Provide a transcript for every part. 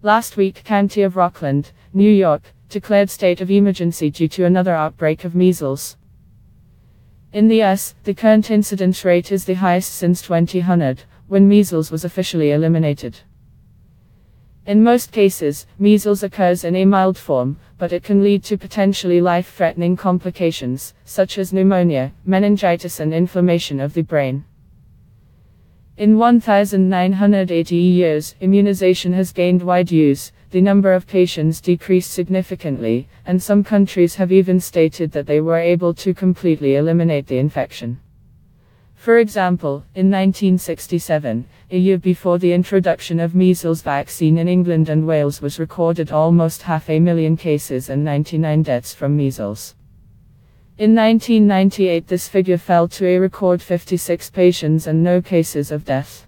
Last week, County of Rockland, New York, declared state of emergency due to another outbreak of measles. In the US, the current incidence rate is the highest since 2000, when measles was officially eliminated. In most cases, measles occurs in a mild form, but it can lead to potentially life-threatening complications, such as pneumonia, meningitis and inflammation of the brain. In 1980 years, immunization has gained wide use, the number of patients decreased significantly, and some countries have even stated that they were able to completely eliminate the infection. For example, in 1967, a year before the introduction of measles vaccine in England and Wales, was recorded almost 500,000 cases and 99 deaths from measles. In 1998 this figure fell to a record 56 patients and no cases of death.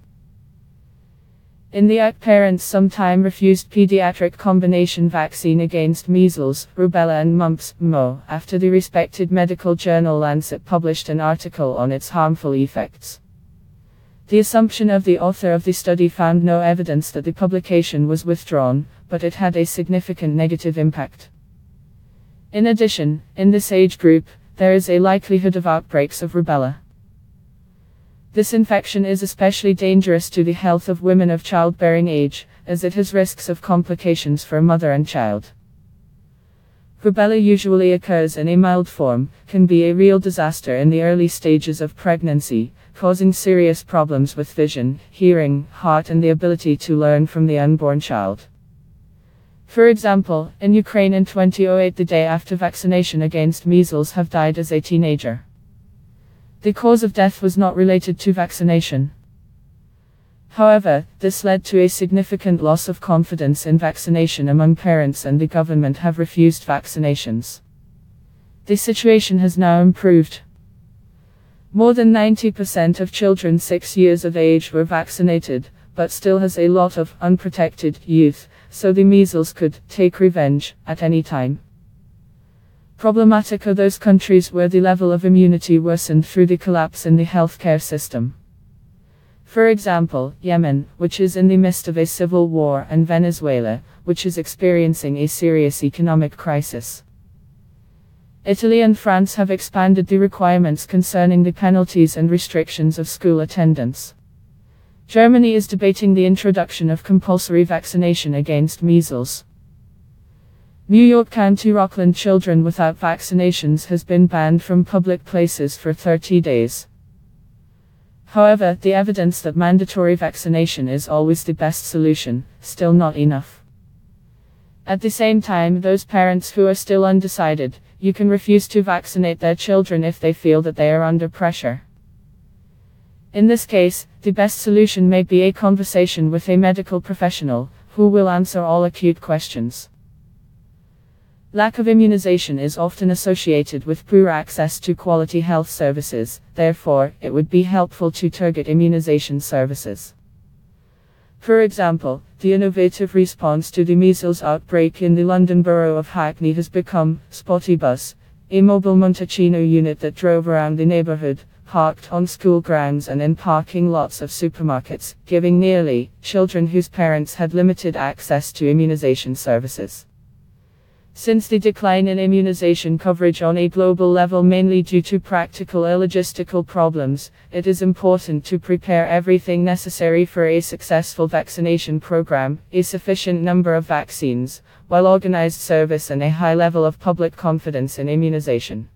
In the UK, parents sometimes refused pediatric combination vaccine against measles, rubella and mumps, MO, after the respected medical journal Lancet published an article on its harmful effects. The assumption of the author of the study found no evidence that the publication was withdrawn, but it had a significant negative impact. In addition, in this age group, there is a likelihood of outbreaks of rubella. This infection is especially dangerous to the health of women of childbearing age, as it has risks of complications for mother and child. Rubella usually occurs in a mild form, can be a real disaster in the early stages of pregnancy, causing serious problems with vision, hearing, heart and the ability to learn from the unborn child. For example, in Ukraine in 2008, the day after vaccination against measles, have died as a teenager. The cause of death was not related to vaccination. However, this led to a significant loss of confidence in vaccination among parents, and the government have refused vaccinations. The situation has now improved. More than 90% of children 6 years of age were vaccinated, but still has a lot of unprotected youth, so the measles could take revenge at any time. Problematic are those countries where the level of immunity worsened through the collapse in the healthcare system. For example, Yemen, which is in the midst of a civil war, and Venezuela, which is experiencing a serious economic crisis. Italy and France have expanded the requirements concerning the penalties and restrictions of school attendance. Germany is debating the introduction of compulsory vaccination against measles. New York County Rockland, children without vaccinations has been banned from public places for 30 days. However, the evidence that mandatory vaccination is always the best solution, still not enough. At the same time, those parents who are still undecided, you can refuse to vaccinate their children if they feel that they are under pressure. In this case, the best solution may be a conversation with a medical professional, who will answer all acute questions. Lack of immunization is often associated with poor access to quality health services, therefore, it would be helpful to target immunization services. For example, the innovative response to the measles outbreak in the London borough of Hackney has become Spotty Bus, a mobile Montalcino unit that drove around the neighborhood, parked on school grounds and in parking lots of supermarkets, giving nearly children whose parents had limited access to immunization services. Since the decline in immunization coverage on a global level mainly due to practical or logistical problems, it is important to prepare everything necessary for a successful vaccination program, a sufficient number of vaccines, well-organized service and a high level of public confidence in immunization.